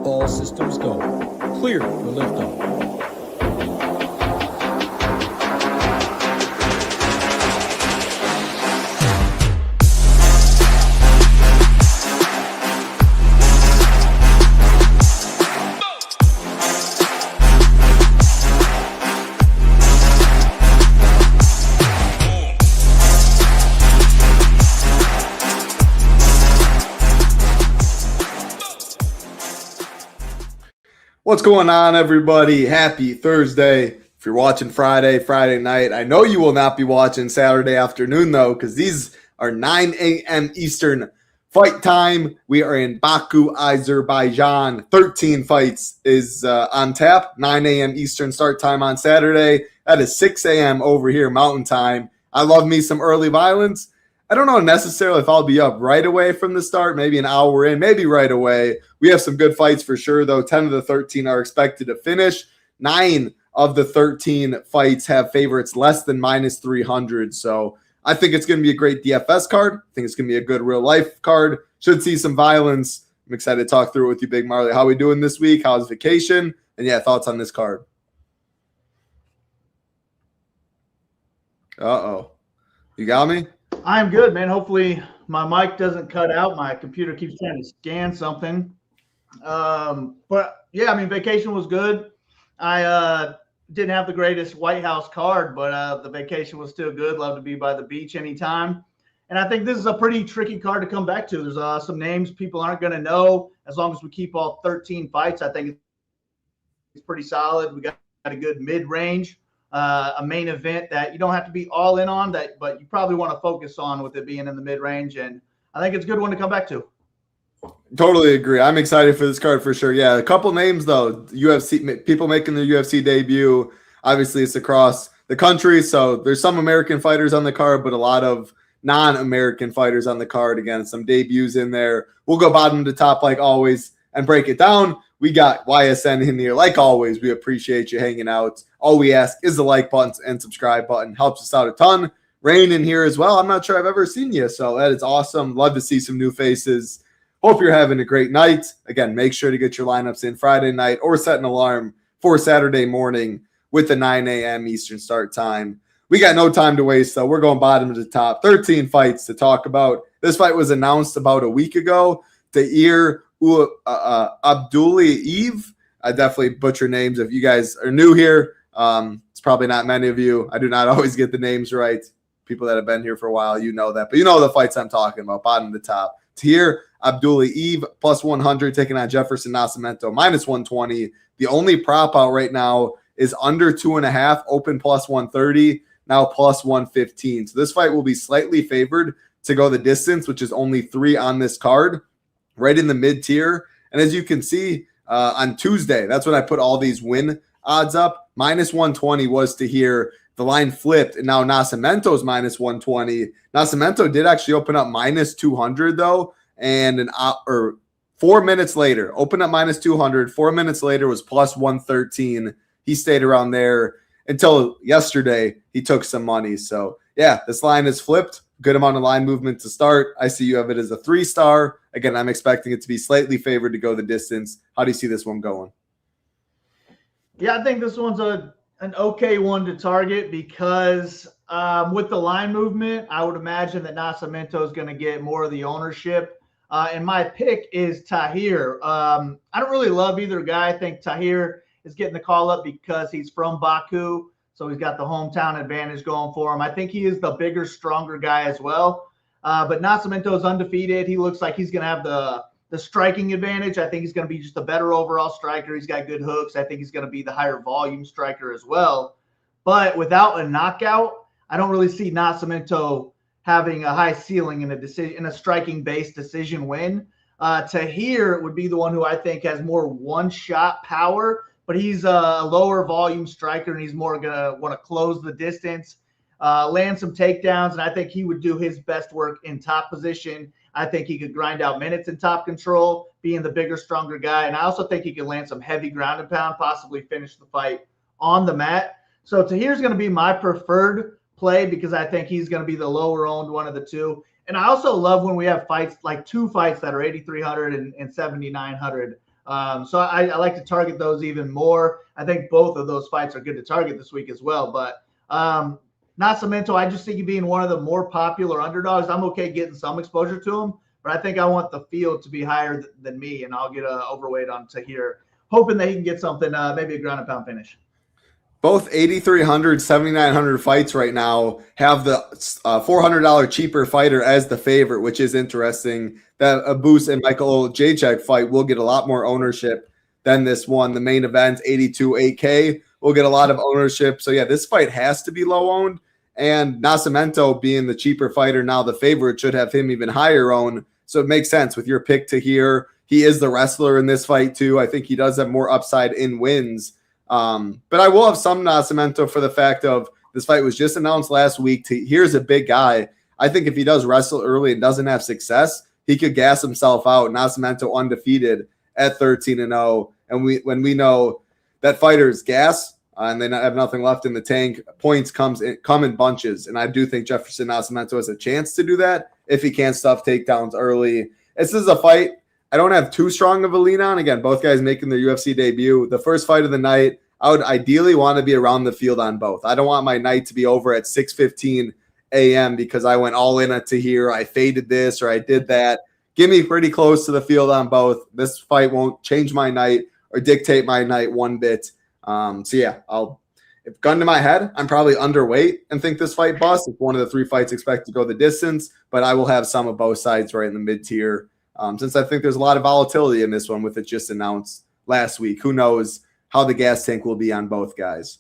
All systems go. Clear for liftoff. What's going on, everybody? Happy Thursday. If you're watching Friday night, I know you will not be watching Saturday afternoon, though, because these are 9 a.m. Eastern fight time. We are in Baku, Azerbaijan. 13 fights is on tap. 9 a.m. Eastern start time on Saturday. That is 6 a.m. over here, Mountain Time. I love me some early violence. I don't know necessarily if I'll be up right away from the start, maybe an hour in, maybe right away. We have some good fights for sure, though. 10 of the 13 are expected to finish. 9 of the 13 fights have favorites less than minus 300. So I think it's going to be a great DFS card. I think it's going to be a good real-life card. Should see some violence. I'm excited to talk through it with you, Big Marley. How we doing this week? How's vacation? And, yeah, thoughts on this card. Uh-oh. You got me? I'm good, man. Hopefully my mic doesn't cut out. My computer keeps trying to scan something. But yeah, I mean, vacation was good. I didn't have the greatest White House card, but the vacation was still good. Love to be by the beach anytime. And I think this is a pretty tricky card to come back to. There's some names people aren't going to know. As long as we keep all 13 fights, I think it's pretty solid. We got a good mid-range. A main event that you don't have to be all in on, that, but you probably want to focus on with it being in the mid-range, and I think it's a good one to come back to. Totally agree. I'm excited for this card for sure. Yeah, a couple names though. UFC people making their UFC debut. Obviously, it's across the country, so there's some American fighters on the card, but a lot of non-American fighters on the card. Again, some debuts in there. We'll go bottom to top like always and break it down. We got YSN in here. Like always, we appreciate you hanging out. All we ask is the like button and subscribe button. Helps us out a ton. Rain in here as well. I'm not sure I've ever seen you, so that is awesome. Love to see some new faces. Hope you're having a great night. Again, make sure to get your lineups in Friday night or set an alarm for Saturday morning with the 9 a.m. Eastern start time. We got no time to waste, though. We're going bottom to the top. 13 fights to talk about. This fight was announced about a week ago. Tahir Abdullayev. I definitely butcher names. If you guys are new here, it's probably not many of you. I do not always get the names right. People that have been here for a while, you know that. But you know the fights I'm talking about, bottom to top. Tahir Abdullayev, plus 100, taking on Jefferson Nascimento, minus 120. The only prop out right now is under 2.5, open plus 130, now plus 115. So this fight will be slightly favored to go the distance, which is only 3 on this card, right in the mid-tier. And as you can see, on Tuesday, that's when I put all these win odds up. Minus 120 was Tahir. The line flipped, and now Nascimento's minus 120. Nascimento did actually open up minus 200, though, and 4 minutes later, opened up minus 200. 4 minutes later was plus 113. He stayed around there until yesterday. He took some money. So, yeah, this line is flipped. Good amount of line movement to start. I see you have it as a 3-star. Again, I'm expecting it to be slightly favored to go the distance. How do you see this one going? Yeah, I think this one's an okay one to target because with the line movement, I would imagine that Nascimento is going to get more of the ownership. And my pick is Tahir. I don't really love either guy. I think Tahir is getting the call up because he's from Baku. So he's got the hometown advantage going for him. I think he is the bigger, stronger guy as well. But Nascimento is undefeated. He looks like he's going to have the striking advantage. I think he's going to be just a better overall striker. He's got good hooks. I think he's going to be the higher volume striker as well. But without a knockout, I don't really see Nascimento having a high ceiling in a striking-based decision win. Tahir would be the one who I think has more one-shot power, but he's a lower volume striker, and he's more going to want to close the distance, land some takedowns, and I think he would do his best work in top position. I think he could grind out minutes in top control, being the bigger, stronger guy, and I also think he could land some heavy ground and pound, possibly finish the fight on the mat. So Tahir's going to be my preferred play because I think he's going to be the lower-owned one of the two. And I also love when we have fights, like 2 fights that are 8,300 and 7,900. So I like to target those even more. I think both of those fights are good to target this week as well. But Nascimento, I just think being one of the more popular underdogs, I'm okay getting some exposure to him. But I think I want the field to be higher than me, and I'll get an overweight on Tahir, hoping that he can get something, maybe a ground and pound finish. Both 8,300, 7,900 fights right now have the $400 cheaper fighter as the favorite, which is interesting. That Abus and Michael Jacek fight will get a lot more ownership than this one. The main event, 82 8K, will get a lot of ownership. So, yeah, this fight has to be low owned. And Nascimento being the cheaper fighter, now the favorite, should have him even higher owned. So it makes sense with your pick to here. He is the wrestler in this fight, too. I think he does have more upside in wins. But I will have some Nascimento for the fact of this fight was just announced last week. Here's a big guy. I think if he does wrestle early and doesn't have success, he could gas himself out. Nascimento undefeated at 13-0. And when we know that fighters gas and they have nothing left in the tank, points come in bunches. And I do think Jefferson Nascimento has a chance to do that if he can't stuff takedowns early. This is a fight I don't have too strong of a lean on. Again, both guys making their UFC debut. The first fight of the night, I would ideally want to be around the field on both. I don't want my night to be over at 6:15 a.m. because I went all in at Tahir. I faded this or I did that. Give me pretty close to the field on both. This fight won't change my night or dictate my night one bit. So yeah, if gun to my head, I'm probably underweight and think this fight busts. It's one of the 3 fights expected to go the distance, but I will have some of both sides right in the mid-tier. Since I think there's a lot of volatility in this one with it just announced last week. Who knows how the gas tank will be on both guys.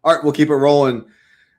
All right, we'll keep it rolling.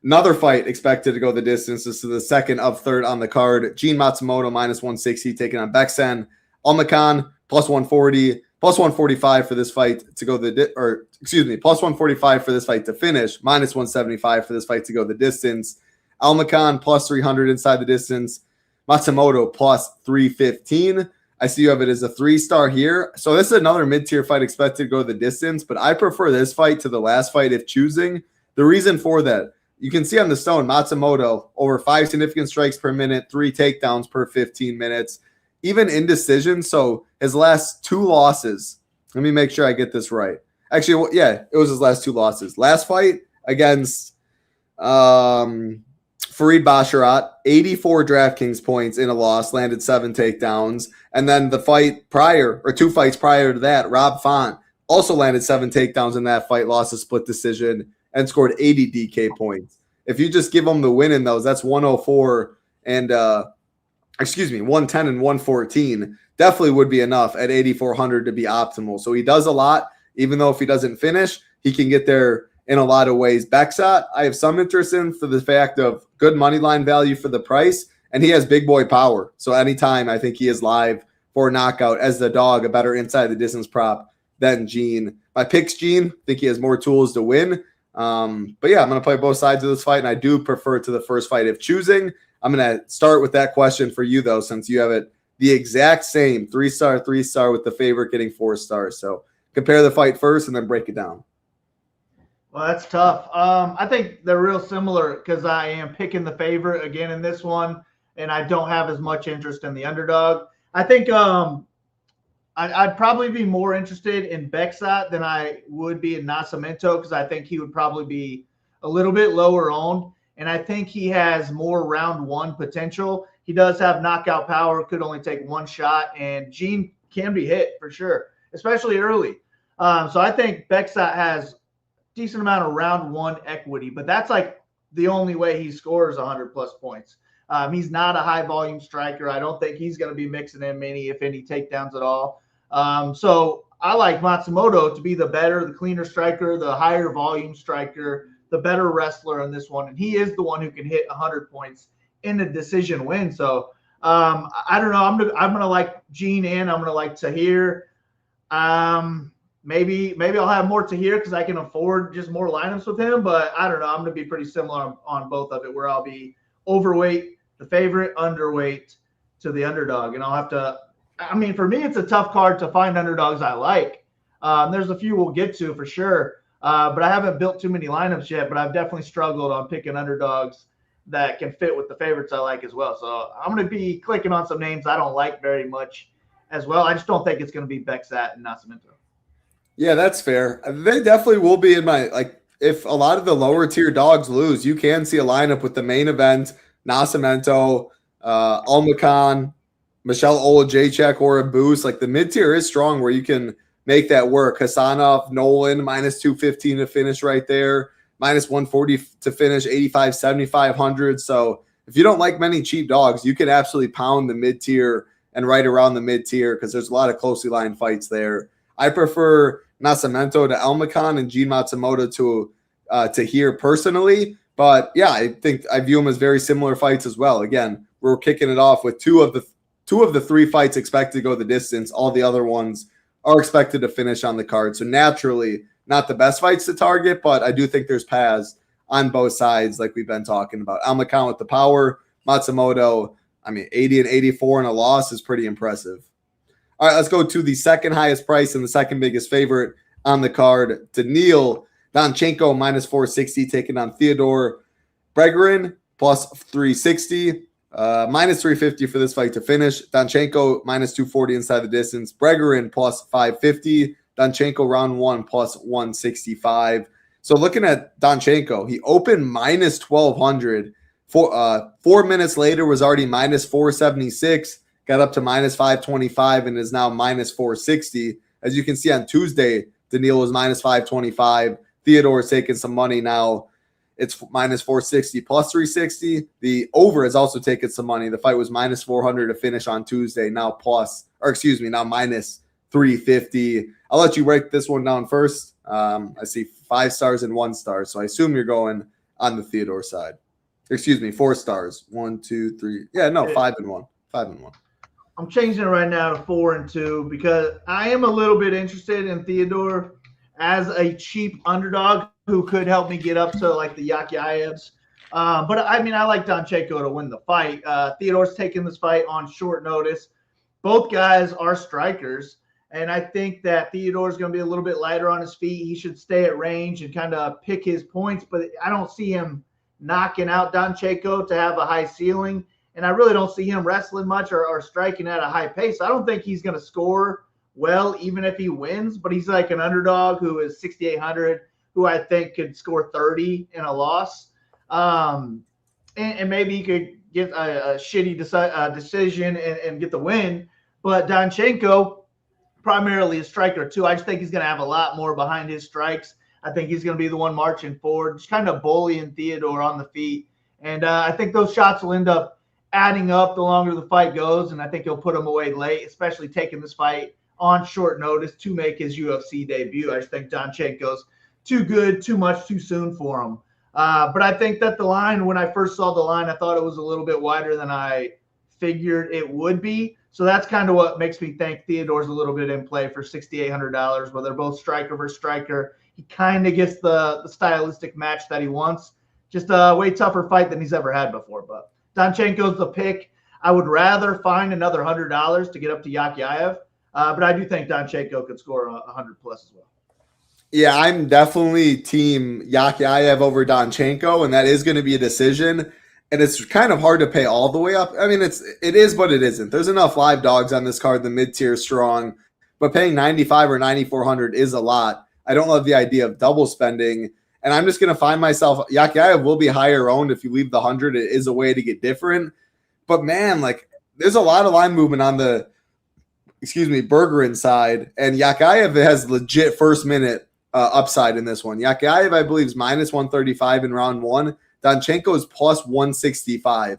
Another fight expected to go the distance. This is the second of third on the card. Gene Matsumoto -160 taking on Bekzat. Almakhan +140, +145 for this fight to go +145 for this fight to finish, -175 for this fight to go the distance. Almakhan +300 inside the distance. Matsumoto +315. I see you have it as a 3-star here. So this is another mid-tier fight expected to go the distance, but I prefer this fight to the last fight if choosing. The reason for that, you can see on the stone, Matsumoto over 5 significant strikes per minute, 3 takedowns per 15 minutes, even indecision. So his last 2 losses, let me make sure I get this right. Actually, yeah, it was his last 2 losses. Last fight against Farid Basharat, 84 DraftKings points in a loss, landed 7 takedowns. And then the fight prior, or 2 fights prior to that, Rob Font also landed 7 takedowns in that fight, lost a split decision, and scored 80 DK points. If you just give him the win in those, that's 104 and 110 and 114. Definitely would be enough at 8,400 to be optimal. So he does a lot, even though if he doesn't finish, he can get there in a lot of ways. Bekzat, I have some interest in for the fact of good money line value for the price, and he has big boy power. So anytime I think he is live for a knockout as the dog, a better inside the distance prop than Gene. My pick's Gene. I think he has more tools to win. But yeah, I'm going to play both sides of this fight, and I do prefer to the first fight if choosing. I'm going to start with that question for you, though, since you have it the exact same 3-star, 3-star with the favorite getting 4 stars. So compare the fight first and then break it down. Well, that's tough. I think they're real similar because I am picking the favorite again in this one, and I don't have as much interest in the underdog. I think I'd probably be more interested in Bekzat than I would be in Nascimento because I think he would probably be a little bit lower owned, and I think he has more round 1 potential. He does have knockout power, could only take 1 shot, and Gene can be hit for sure, especially early. So I think Bekzat has decent amount of round 1 equity, but that's like the only way he scores 100+ points. He's not a high volume striker. I don't think he's going to be mixing in many, if any, takedowns at all. So I like Matsumoto to be the better, the cleaner striker, the higher volume striker, the better wrestler in this one. And he is the one who can hit 100 points in a decision win. So I don't know. I'm going to like Gene and I'm going to like Tahir. Maybe I'll have more Tahir because I can afford just more lineups with him, but I don't know. I'm going to be pretty similar on both of it, where I'll be overweight, the favorite, underweight to the underdog. And I'll have to, I mean, for me, it's a tough card to find underdogs I like. There's a few we'll get to for sure, but I haven't built too many lineups yet, but I've definitely struggled on picking underdogs that can fit with the favorites I like as well. So I'm going to be clicking on some names I don't like very much as well. I just don't think it's going to be Bekzat and Nascimento. Yeah, that's fair. They definitely will be in my, like, if a lot of the lower tier dogs lose, you can see a lineup with the main event, Nascimento, Almakhan, Michelle Olajaychek, or a boost. Like, the mid tier is strong where you can make that work. Hasanov, Nolan, minus 215 to finish right there, minus 140 to finish, 85, 7,500. So if you don't like many cheap dogs, you can absolutely pound the mid tier and right around the mid tier because there's a lot of closely lined fights there. I prefer Nascimento to Almakhan and Gene Matsumoto to Tahir personally. But yeah, I think I view them as very similar fights as well. Again, we're kicking it off with two of the three fights expected to go the distance. All the other ones are expected to finish on the card. So naturally, not the best fights to target, but I do think there's paths on both sides like we've been talking about. Almakhan with the power, Matsumoto, 80 and 84 in a loss is pretty impressive. All right, let's go to the second highest price and the second biggest favorite on the card. Daniil, Donchenko minus 460 taking on Theodor. Berggren plus 360. Minus 350 for this fight to finish. Donchenko minus 240 inside the distance. Berggren plus 550. Donchenko round one plus 165. So looking at Donchenko, he opened minus 1,200. 4 minutes later was already minus 476. Got up to minus 525 and is now minus 460. As you can see on Tuesday, Daniil was minus 525. Theodor is taking some money now. It's minus 460 plus 360. The over has also taken some money. The fight was minus 400 to finish on Tuesday. Now minus 350. I'll let you break this one down first. I see 5 stars and 1 star. So I assume you're going on the Theodor side. 4 stars. 1, 2, 3. Yeah, no, 5 and 1. 5 and 1. I'm changing it right now to 4 and 2 because I am a little bit interested in Theodor as a cheap underdog who could help me get up to like the Yakhyaevs. But I like Donchenko to win the fight. Theodor's taking this fight on short notice. Both guys are strikers. And I think that Theodor's going to be a little bit lighter on his feet. He should stay at range and kind of pick his points. But I don't see him knocking out Donchenko to have a high ceiling. And I really don't see him wrestling much or striking at a high pace. I don't think he's going to score well, even if he wins. But he's like an underdog who is 6,800, who I think could score 30 in a loss. And maybe he could get a shitty decision and get the win. But Donchenko, primarily a striker too. I just think he's going to have a lot more behind his strikes. I think he's going to be the one marching forward, just kind of bullying Theodor on the feet. And I think those shots will end up adding up the longer the fight goes. And I think he'll put him away late, especially taking this fight on short notice to make his UFC debut. I just think Donchenko's too good, too much, too soon for him. But I think that the line, when I first saw the line, I thought it was a little bit wider than I figured it would be. So that's kind of what makes me think Theodor's a little bit in play for $6,800, where they're both striker versus striker. He kind of gets the stylistic match that he wants. Just a way tougher fight than he's ever had before. But Donchenko's the pick. I would rather find another $100 to get up to Yakhyaev. But I do think Donchenko could score 100 plus as well. Yeah, I'm definitely team Yakhyaev over Donchenko, and that is going to be a decision. And it's kind of hard to pay all the way up. It is, but it isn't. There's enough live dogs on this card. The mid-tier strong, but paying 9,500 or 9,400 is a lot. I don't love the idea of double spending. And I'm just going to find myself, Yakhyaev will be higher owned if you leave the 100. It is a way to get different. But man, there's a lot of line movement on the, Berggren side. And Yakhyaev has legit first minute upside in this one. Yakhyaev, I believe, is minus 135 in round 1. Donchenko is plus 165.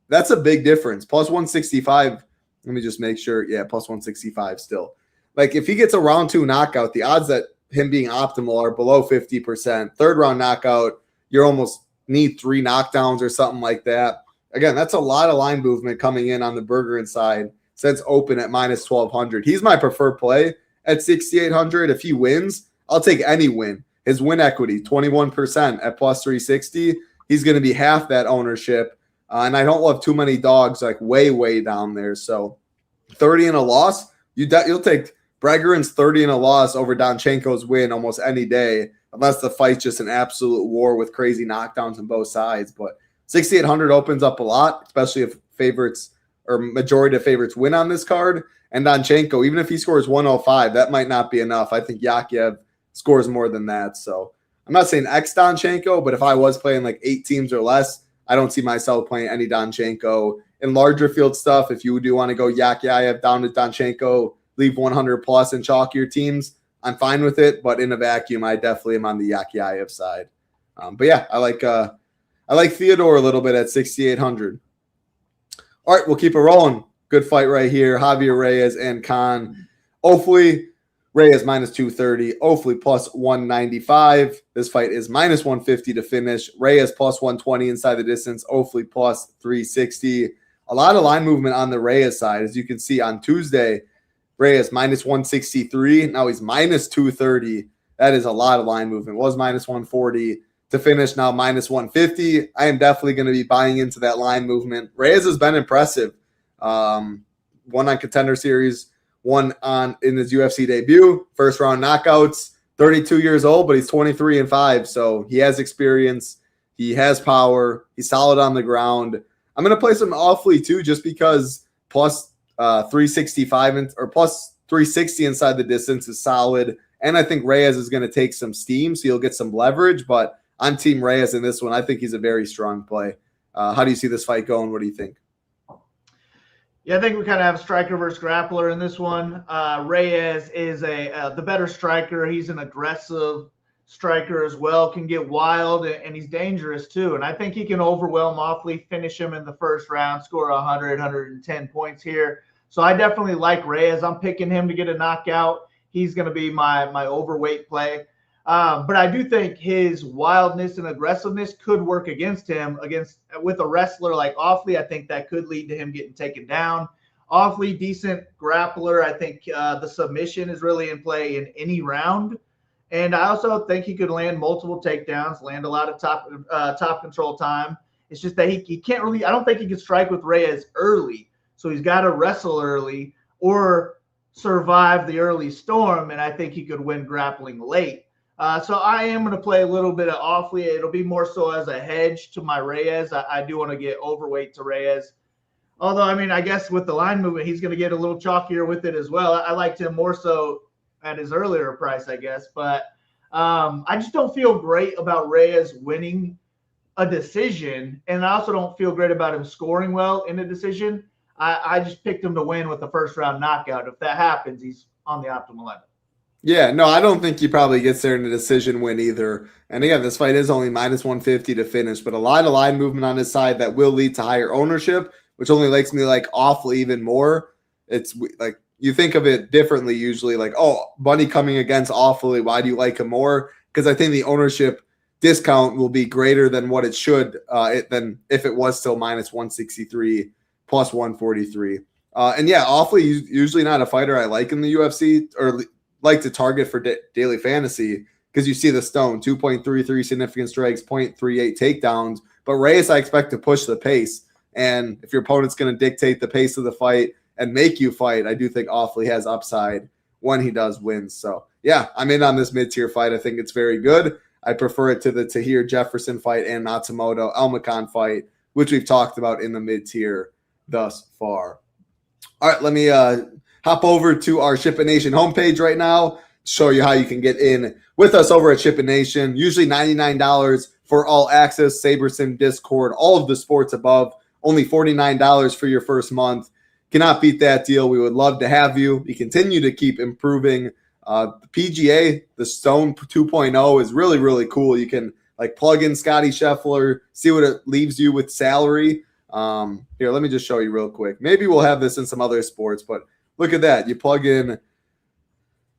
That's a big difference. Plus 165. Let me just make sure. Yeah, plus 165 still. If he gets a round 2 knockout, the odds that him being optimal are below 50%. Third round knockout, you almost need 3 knockdowns or something like that. Again, that's a lot of line movement coming in on the Berggren side since open at minus 1,200. He's my preferred play at 6,800. If he wins, I'll take any win. His win equity, 21% at plus 360. He's going to be half that ownership. And I don't love too many dogs way, way down there. So 30 in a loss, you'll take Berggren's 30 in a loss over Donchenko's win almost any day, unless the fight's just an absolute war with crazy knockdowns on both sides. But 6,800 opens up a lot, especially if favorites or majority of favorites win on this card. And Donchenko, even if he scores 105, that might not be enough. I think Yakhyaev scores more than that. So I'm not saying X Donchenko, but if I was playing like 8 teams or less, I don't see myself playing any Donchenko. In larger field stuff, if you do want to go Yakhyaev down to Donchenko, leave 100 plus and chalkier teams, I'm fine with it. But in a vacuum, I definitely am on the Yakhyaev side. But yeah, I like Theodor a little bit at 6,800. All right, we'll keep it rolling. Good fight right here. Javier, Reyes, and Kaan. Ofli, Reyes minus 230. Ofli plus 195. This fight is minus 150 to finish. Reyes plus 120 inside the distance. Ofli plus 360. A lot of line movement on the Reyes side. As you can see on Tuesday, Reyes minus 163. Now he's minus 230. That is a lot of line movement. Was minus 140 to finish, now minus 150. I am definitely going to be buying into that line movement. Reyes has been impressive. One on Contender Series, one in his UFC debut, first round knockouts, 32 years old, but he's 23-5. So he has experience. He has power. He's solid on the ground. I'm going to play some Ofli too, just because plus 365 or plus 360 inside the distance is solid. And I think Reyes is going to take some steam, so you'll get some leverage. But I'm Team Reyes in this one. I think he's a very strong play. How do you see this fight going? What do you think? Yeah, I think we kind of have striker versus grappler in this one. Reyes is the better striker. He's an aggressive striker as well, can get wild, and he's dangerous too. And I think he can overwhelm Ofli, finish him in the first round, score 100, 110 points here. So I definitely like Reyes. I'm picking him to get a knockout. He's going to be my overweight play. But I do think his wildness and aggressiveness could work against him with a wrestler like Ofli. I think that could lead to him getting taken down. Ofli, decent grappler. I think the submission is really in play in any round. And I also think he could land multiple takedowns, land a lot of top control time. It's just that he can't really – I don't think he can strike with Reyes early. So he's got to wrestle early or survive the early storm, and I think he could win grappling late. So I am going to play a little bit of Ofli. It'll be more so as a hedge to my Reyes. I do want to get overweight to Reyes. Although, I mean, I guess with the line movement, he's going to get a little chalkier with it as well. I liked him more so at his earlier price, I guess. But I just don't feel great about Reyes winning a decision, and I also don't feel great about him scoring well in a decision. I just picked him to win with the first-round knockout. If that happens, he's on the optimal end. Yeah, no, I don't think he probably gets there in a decision win either. And again, this fight is only minus 150 to finish, but a lot of line movement on his side that will lead to higher ownership, which only makes me like Ofli even more. It's like you think of it differently usually, like, oh, money coming against Ofli, why do you like him more? Because I think the ownership discount will be greater than what it should than if it was still minus 163 plus 143. And yeah, Ofli usually not a fighter I like in the UFC or like to target for daily fantasy because you see the stone, 2.33 significant strikes, 0.38 takedowns. But Reyes, I expect to push the pace. And if your opponent's going to dictate the pace of the fight and make you fight, I do think Ofli has upside when he does win. So, yeah, I'm in on this mid-tier fight. I think it's very good. I prefer it to the Tahir Jefferson fight and Matsumoto Almakhan fight, which we've talked about in the mid-tier thus far. All right, let me hop over to our Shippin' Nation homepage right now, show you how you can get in with us over at Shippin' Nation. Usually $99 for all access, SaberSim, Discord, all of the sports above. Only $49 for your first month. Cannot beat that deal. We would love to have you. We continue to keep improving. The PGA, the Stone 2.0 is really, really cool. You can like plug in Scotty Scheffler, see what it leaves you with salary. Here, let me just show you real quick. Maybe we'll have this in some other sports, but look at that. You plug in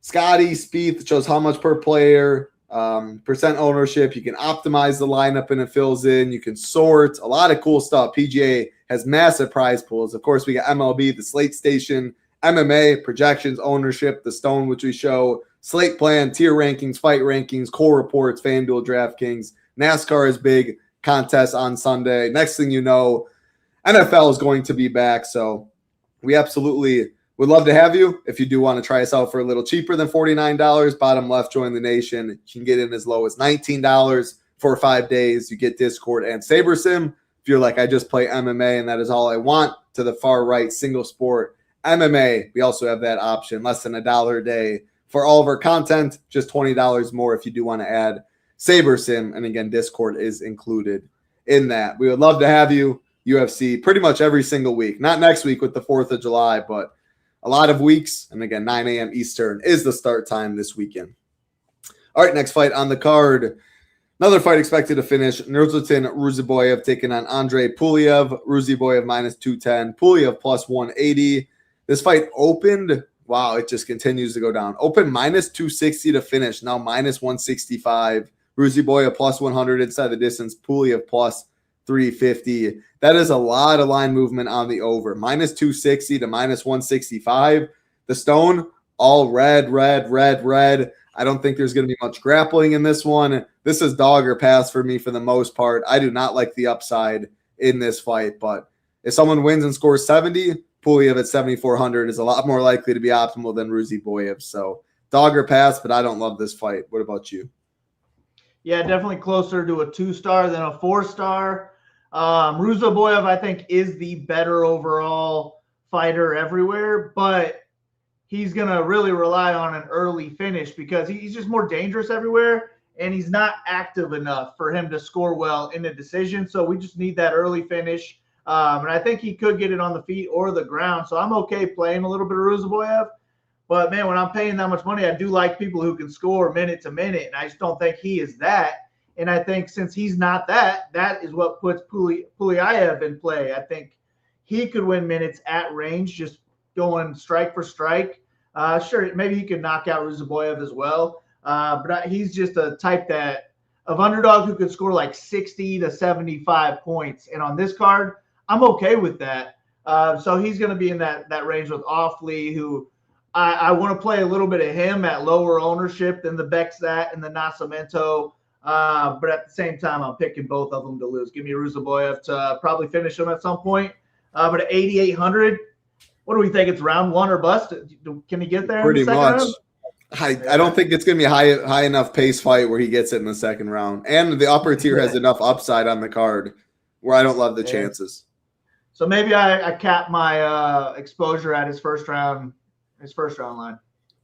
Scotty, Spieth, it shows how much per player, percent ownership. You can optimize the lineup and it fills in. You can sort. A lot of cool stuff. PGA has massive prize pools. Of course, we got MLB, the Slate Station, MMA, projections, ownership, the Stone, which we show, Slate Plan, tier rankings, fight rankings, core reports, FanDuel, DraftKings. NASCAR is big. Contest on Sunday. Next thing you know, NFL is going to be back. So we absolutely would love to have you. If you do want to try us out for a little cheaper than $49, bottom left, join the nation. You can get in as low as $19 for 5 days. You get Discord and SaberSim. If you're like, I just play MMA and that is all I want, to the far right, single sport, MMA. We also have that option, less than $1 a day for all of our content, just $20 more if you do want to add SaberSim. And again, Discord is included in that. We would love to have you, UFC, pretty much every single week. Not next week with the 4th of July, but a lot of weeks. And again, 9 a.m. Eastern is the start time this weekend. All right, next fight on the card. Another fight expected to finish. Nursulton Ruziboev taking on Andrey Pulyaev. Ruziboev minus 210. Pulyaev plus 180. This fight opened. Wow, it just continues to go down. Open minus 260 to finish. Now minus 165. Ruziboev plus 100 inside the distance. Pulyaev plus 350. That is a lot of line movement on the over. Minus 260 to minus 165. The stone, all red, red, red, red. I don't think there's going to be much grappling in this one. This is dog or pass for me for the most part. I do not like the upside in this fight, but if someone wins and scores 70, Pulyaev at 7,400 is a lot more likely to be optimal than Ruziboev. So dog or pass, but I don't love this fight. What about you? Yeah, definitely closer to a 2-star than a 4-star. Ruziboev, I think, is the better overall fighter everywhere, but he's going to really rely on an early finish because he's just more dangerous everywhere, and he's not active enough for him to score well in a decision. So we just need that early finish. And I think he could get it on the feet or the ground. So I'm okay playing a little bit of Ruziboev. But, man, when I'm paying that much money, I do like people who can score minute to minute, and I just don't think he is that. And I think since he's not that, that is what puts Pulyaev in play. I think he could win minutes at range, just going strike for strike. Sure, maybe he could knock out Ruziboev as well. But he's just a type of underdog who could score like 60 to 75 points. And on this card, I'm okay with that. So he's going to be in that range with Ofli, who I want to play a little bit of him at lower ownership than the Bekzat and the Nascimento. But at the same time, I'm picking both of them to lose. Give me Ruziboev to probably finish him at some point. But at 8,800, what do we think? It's round one or bust? Can he get there? Pretty much. I don't think it's going to be high enough pace fight where he gets it in the second round. And the upper tier has enough upside on the card where I don't love the chances. So maybe I cap my exposure at his first round line.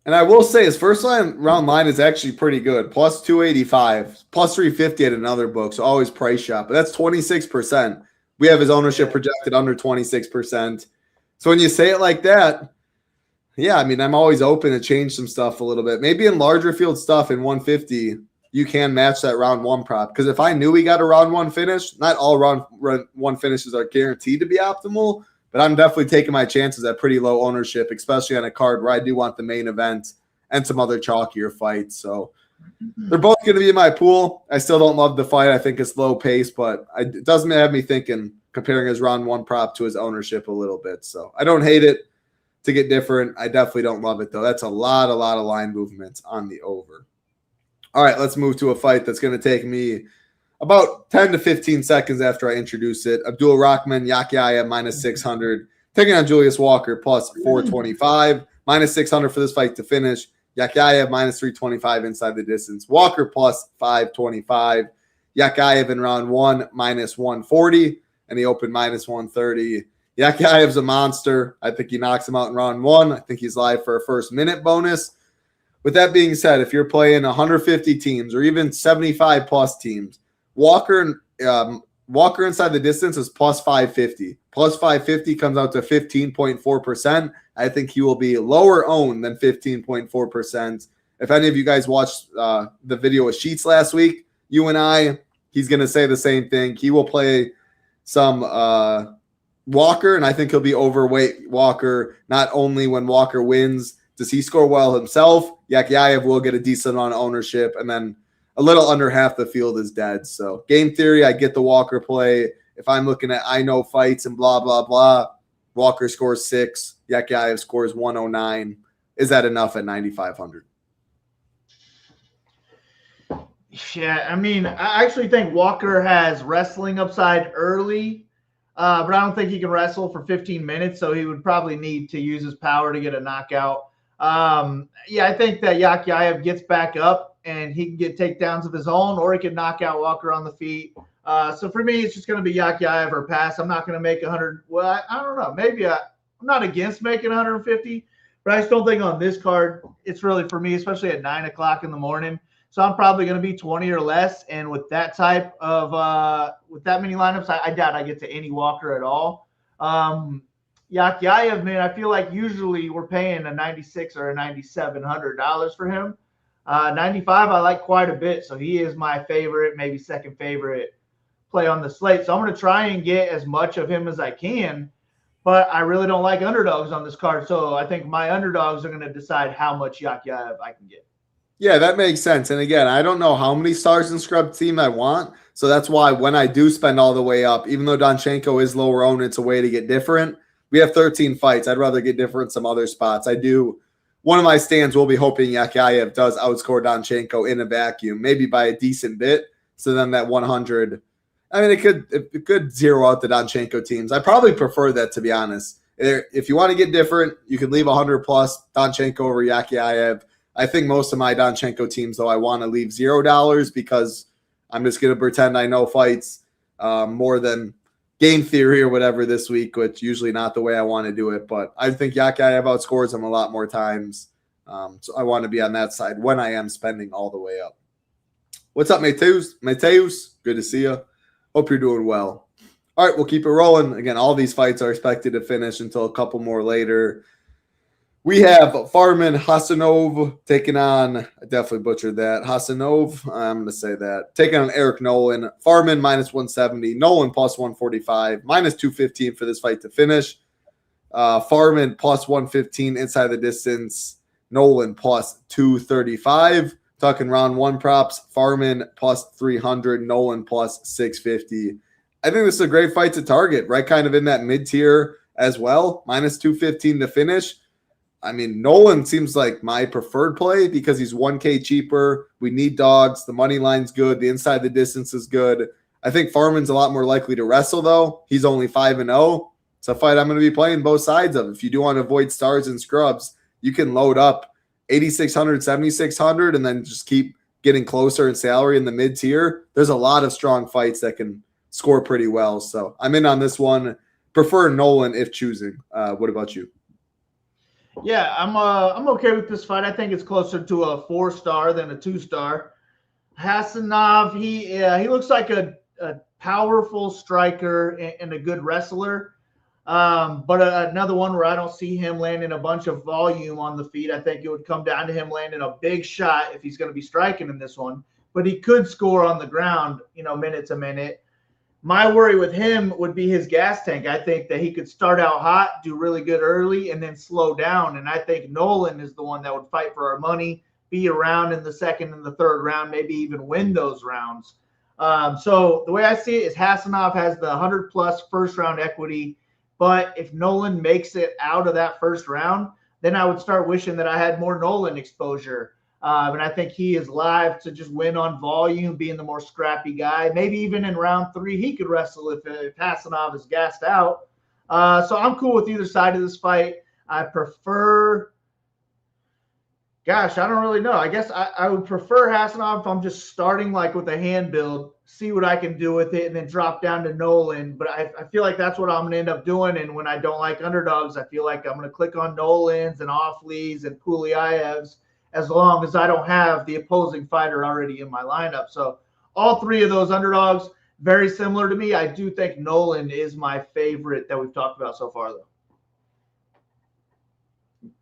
And I will say his first round line is actually pretty good. Plus 285, plus 350 at another book. So always price shop. But that's 26%. We have his ownership projected under 26%. So when you say it like that, yeah, I mean, I'm always open to change some stuff a little bit. Maybe in larger field stuff in 150, you can match that round one prop. Because if I knew we got a round one finish, not all round one finishes are guaranteed to be optimal, but I'm definitely taking my chances at pretty low ownership, especially on a card where I do want the main event and some other chalkier fights. So they're both going to be in my pool. I still don't love the fight. I think it's low pace, but it doesn't have me thinking comparing his round one prop to his ownership a little bit. So I don't hate it to get different. I definitely don't love it, though. That's a lot of line movements on the over. All right, let's move to a fight that's going to take me about 10 to 15 seconds after I introduce it. Abdul Rakhman, Yakhyaev, minus 600. Taking on Julius Walker, plus 425. Minus 600 for this fight to finish. Yakhyaev, minus 325 inside the distance. Walker, plus 525. Yakhyaev in round one, minus 140. And he opened minus 130. Yakhyaev's a monster. I think he knocks him out in round one. I think he's live for a first minute bonus. With that being said, if you're playing 150 teams or even 75 plus teams, Walker inside the distance is plus 550. Plus 550 comes out to 15.4%. I think he will be lower owned than 15.4%. If any of you guys watched the video with Sheets last week, you and I, he's going to say the same thing. He will play some Walker, and I think he'll be overweight Walker. Not only when Walker wins, does he score well himself? Yakhyaev will get a decent amount of ownership, and then a little under half the field is dead. So game theory, I get the Walker play. If I'm looking at I know fights and blah, blah, blah, Walker scores 6, Yakhyaev scores 109. Is that enough at 9,500? Yeah, I mean, I actually think Walker has wrestling upside early, but I don't think he can wrestle for 15 minutes, so he would probably need to use his power to get a knockout. Yeah, I think that Yakhyaev gets back up and he can get takedowns of his own, or he can knock out Walker on the feet. So for me, it's just going to be Yakhyaev or pass. I'm not going to make 100. Well, I don't know. Maybe I'm not against making 150, but I just don't think on this card it's really for me, especially at 9 o'clock in the morning. So I'm probably going to be 20 or less. And with that type of with that many lineups, I doubt I get to any Walker at all. Yakhyaev, man, I feel like usually we're paying a $96 or a $9,700 for him. 95 I like quite a bit, so he is my favorite, maybe second favorite play on the slate. So I'm going to try and get as much of him as I can, but I really don't like underdogs on this card. So I think my underdogs are going to decide how much Yakhyaev I can get. Yeah, that makes sense. And again, I don't know how many stars in scrub team I want. So that's why when I do spend all the way up, even though Donchenko is lower owned, it's a way to get different. We have 13 fights. I'd rather get different some other spots. One of my stands will be hoping Yakhyaev does outscore Donchenko in a vacuum, maybe by a decent bit. So then that 100, I mean, it could zero out the Donchenko teams. I probably prefer that, to be honest. If you want to get different, you can leave 100 plus Donchenko over Yakhyaev. I think most of my Donchenko teams, though, I want to leave $0 because I'm just going to pretend I know fights more than game theory or whatever this week, which usually not the way I want to do it. But I think Yakhyaev outscores him a lot more times. So I want to be on that side when I am spending all the way up. What's up, Mateus? Good to see you. Hope you're doing well. All right, we'll keep it rolling. Again, all these fights are expected to finish until a couple more later. We have Farman Hasanov taking on, I definitely butchered that, Hasanov, I'm going to say that, taking on Eric Nolan. Farman minus 170, Nolan plus 145, minus 215 for this fight to finish. Farman plus 115 inside the distance, Nolan plus 235. Talking round one props, Farman plus 300, Nolan plus 650. I think this is a great fight to target, right? Kind of in that mid-tier as well, minus 215 to finish. I mean, Nolan seems like my preferred play because he's 1K cheaper. We need dogs. The money line's good. The inside the distance is good. I think Farman's a lot more likely to wrestle, though. He's only 5-0. It's a fight I'm going to be playing both sides of. If you do want to avoid stars and scrubs, you can load up 8,600, 7,600, and then just keep getting closer in salary in the mid-tier. There's a lot of strong fights that can score pretty well. So I'm in on this one. Prefer Nolan if choosing. What about you? Yeah, I'm okay with this fight. I think it's closer to a 4-star than a 2-star. Hasanov, he looks like a powerful striker and a good wrestler. But another one where I don't see him landing a bunch of volume on the feet. I think it would come down to him landing a big shot if he's going to be striking in this one. But he could score on the ground, minute to minute. My worry with him would be his gas tank. I think that he could start out hot, do really good early, and then slow down. And I think Nolan is the one that would fight for our money, be around in the second and the third round, maybe even win those rounds. So the way I see it is Hasanov has the 100-plus first-round equity. But if Nolan makes it out of that first round, then I would start wishing that I had more Nolan exposure. And I think he is live to just win on volume, being the more scrappy guy. Maybe even in round 3, he could wrestle if Hasanov is gassed out. So I'm cool with either side of this fight. I prefer – gosh, I don't really know. I guess I would prefer Hasanov if I'm just starting like with a hand build, see what I can do with it, and then drop down to Nolan. But I feel like that's what I'm going to end up doing. And when I don't like underdogs, I feel like I'm going to click on Nolans and Oflis and Pulyaevs, as long as I don't have the opposing fighter already in my lineup. So all three of those underdogs, very similar to me. I do think Nolan is my favorite that we've talked about so far, though.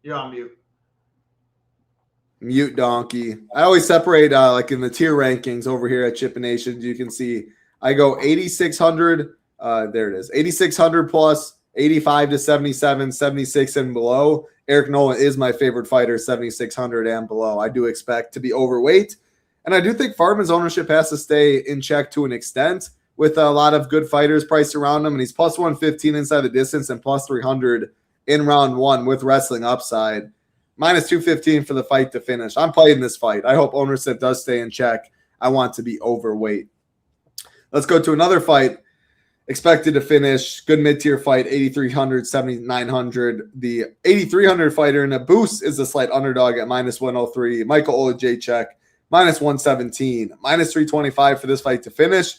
You're on mute. Mute donkey. I always separate like in the tier rankings over here at Chip Nations. You can see I go 8,600. There it is. 8,600 plus, 85 to 77, 76 and below. Eric Nolan is my favorite fighter, 7,600 and below. I do expect to be overweight. And I do think Farman's ownership has to stay in check to an extent with a lot of good fighters priced around him. And he's plus 115 inside the distance and plus 300 in round 1 with wrestling upside. Minus 215 for the fight to finish. I'm playing this fight. I hope ownership does stay in check. I want to be overweight. Let's go to another fight. Expected to finish. Good mid-tier fight, 8,300, 7,900. The 8,300 fighter in a boost is a slight underdog at minus 103. Michael Olajaychuk, minus 117. Minus 325 for this fight to finish.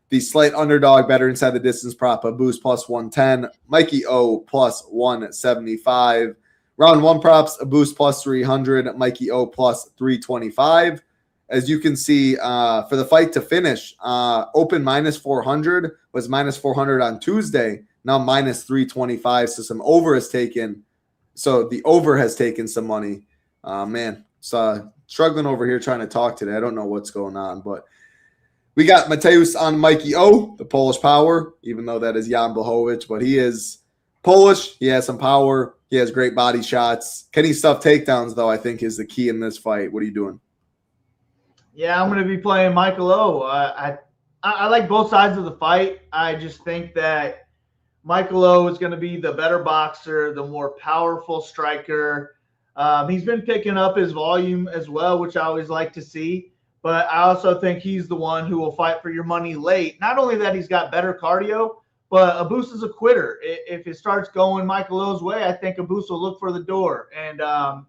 The slight underdog, better inside the distance prop, Abus plus 110, Mikey O plus 175. Round one props, Abus plus 300, Mikey O plus 325. As you can see, for the fight to finish, open minus 400 was minus 400 on Tuesday, now minus 325. So some over has taken. So the over has taken some money. Man, so struggling over here trying to talk today. I don't know what's going on, but we got Mateusz on Mikey O, the Polish power, even though that is Jan Blachowicz, but he is Polish. He has some power. He has great body shots. Can he stuff takedowns, though, I think is the key in this fight. What are you doing? Yeah, I'm going to be playing Michael O. I like both sides of the fight. I just think that Michael O is going to be the better boxer, the more powerful striker. He's been picking up his volume as well, which I always like to see. But I also think he's the one who will fight for your money late. Not only that he's got better cardio, but Abus is a quitter. If it starts going Michael O's way, I think Abus will look for the door. And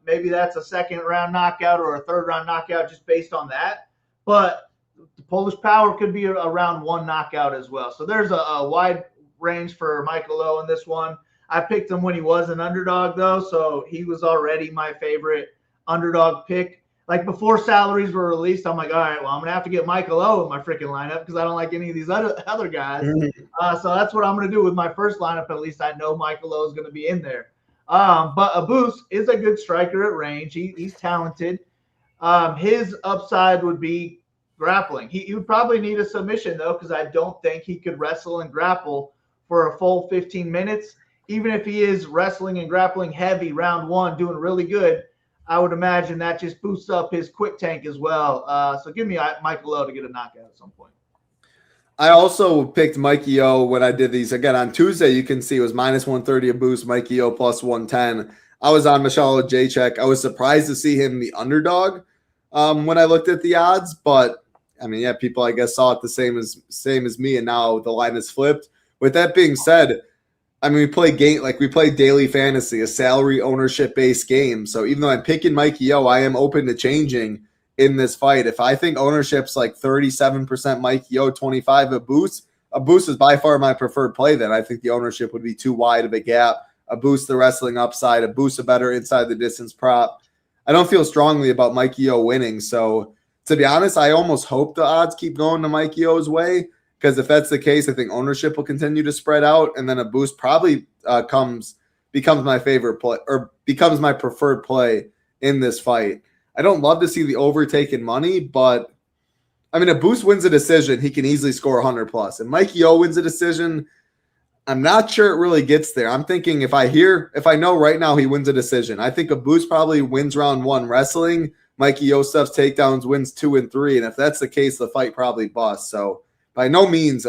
maybe that's a second-round knockout or a third-round knockout just based on that. But the Polish power could be a round one knockout as well. So there's a wide range for Michael O in this one. I picked him when he was an underdog, though, so he was already my favorite underdog pick. Like before salaries were released, I'm like, all right, well, I'm going to have to get Michael O in my freaking lineup because I don't like any of these other guys. So that's what I'm going to do with my first lineup. At least I know Michael O is going to be in there. But Abus is a good striker at range. He's talented. His upside would be grappling. He would probably need a submission, though, because I don't think he could wrestle and grapple for a full 15 minutes. Even if he is wrestling and grappling heavy round one, doing really good, I would imagine that just boosts up his quick tank as well. So give me Michael O to get a knockout at some point. I also picked Mikey O when I did these. Again, on Tuesday, you can see it was minus 130 a boost, Mikey O plus 110. I was on Michal Jacek. I was surprised to see him the underdog when I looked at the odds. But, I mean, yeah, people, I guess, saw it the same as me, and now the line is flipped. With that being said, I mean, we play daily fantasy, a salary ownership-based game. So even though I'm picking Mikey O, I am open to changing in this fight. If I think ownership's like 37% Mikey O, 25 Abus is by far my preferred play then. I think the ownership would be too wide of a gap. Abus, the wrestling upside. Abus, a better inside the distance prop. I don't feel strongly about Mikey O winning. So to be honest, I almost hope the odds keep going to Mikey O's way. Because if that's the case, I think ownership will continue to spread out, and then a boost probably becomes my favorite play or becomes my preferred play in this fight. I don't love to see the overtaken money, but I mean, a boost wins a decision, he can easily score 100 plus. And Mikey O wins a decision, I'm not sure it really gets there. I'm thinking if I know right now he wins a decision, I think a boost probably wins round one wrestling. Mikey O stuffs takedowns, wins 2 and 3, and if that's the case, the fight probably busts. So by no means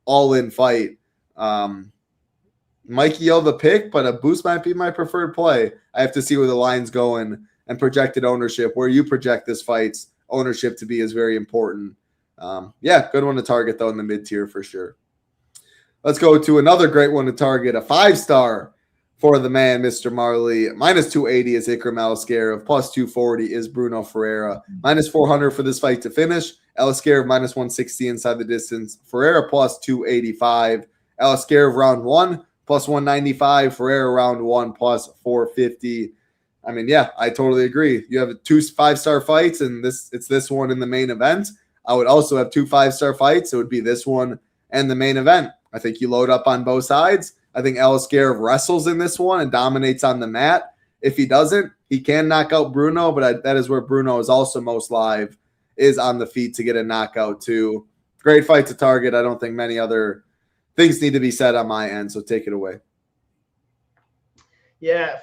all-in fight. Mikey O the pick, but a boost might be my preferred play. I have to see where the line's going and projected ownership. Where you project this fight's ownership to be is very important. Yeah, good one to target, though, in the mid-tier for sure. Let's go to another great one to target, a 5-star for the man, Mr. Marley. Minus 280 is Ikram Aliskerov. Plus 240 is Bruno Ferreira. Minus 400 for this fight to finish. Aliskerov minus 160 inside the distance. Ferreira plus 285. Aliskerov round one plus 195. Ferreira round one plus 450. I mean, yeah, I totally agree. You have 2 5-star fights, and it's this one in the main event. I would also have 2 5-star fights. It would be this one and the main event. I think you load up on both sides. I think Aliskerov wrestles in this one and dominates on the mat. If he doesn't, he can knock out Bruno, but that is where Bruno is also most live, is on the feet to get a knockout too. Great fight to target. I don't think many other things need to be said on my end, so take it away. Yeah,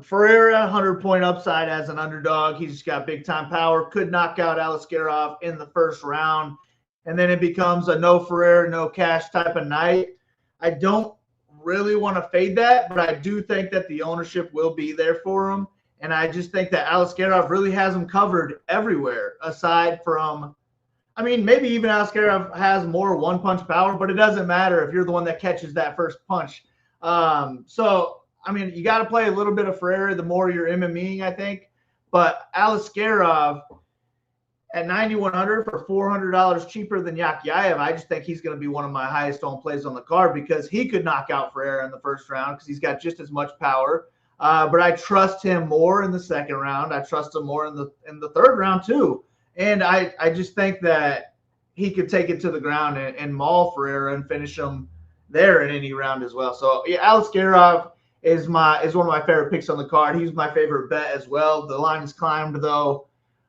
Ferreira, 100-point upside as an underdog. He's got big-time power. Could knock out Aliskerov in the first round, and then it becomes a no Ferreira, no cash type of night. I don't really want to fade that, but I do think that the ownership will be there for him. And I just think that Aliskerov really has him covered everywhere, aside from, I mean, maybe even Aliskerov has more one-punch power, but it doesn't matter if you're the one that catches that first punch. So, I mean, you got to play a little bit of Ferreira the more you're MMEing, I think. But Aliskerov, at 9,100 for $400 cheaper than Yakhyaev. I just think he's going to be one of my highest owned plays on the card because he could knock out Ferreira in the first round because he's got just as much power. But I trust him more in the second round. I trust him more in the third round too. And I just think that he could take it to the ground and maul Ferreira and finish him there in any round as well. So yeah, Almakhan is one of my favorite picks on the card. He's my favorite bet as well. The line has climbed though.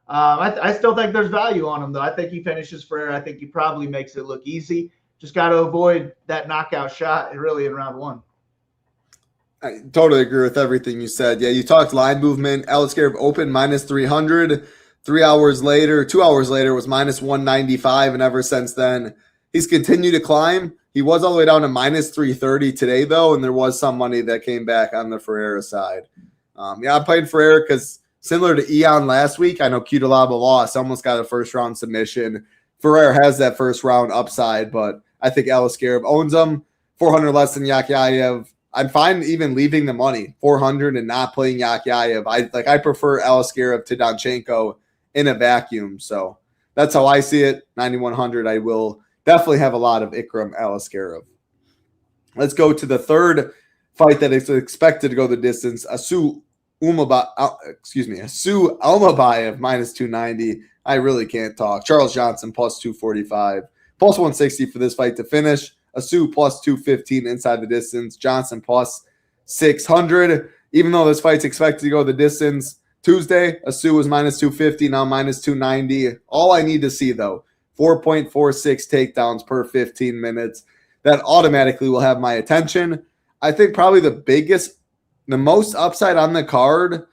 I still think there's value on him though. I think he finishes Ferreira. I think he probably makes it look easy. Just got to avoid that knockout shot really in round one. I totally agree with everything you said. Yeah, you talked line movement. Almakhan opened minus 300. 2 hours later was minus 195. And ever since then, he's continued to climb. He was all the way down to minus 330 today, though, and there was some money that came back on the Ferreira side. I played Ferreira because similar to Eon last week, I know Cutelaba lost, almost got a first-round submission. Ferreira has that first-round upside, but I think Almakhan owns him. 400 less than Yakhyaev. I'm fine even leaving the money, 400, and not playing Yakhyaev. I prefer Almakhan to Donchenko in a vacuum. So that's how I see it. 9,100, I will definitely have a lot of Ikram Almakhan. Let's go to the third fight that is expected to go the distance. Asu Almakhan minus 290. I really can't talk. Charles Johnson plus 245. Plus 160 for this fight to finish. Asu plus 215 inside the distance. Johnson plus 600. Even though this fight's expected to go the distance Tuesday, Asu was minus 250, now minus 290. All I need to see, though, 4.46 takedowns per 15 minutes. That automatically will have my attention. I think probably the most upside on the card,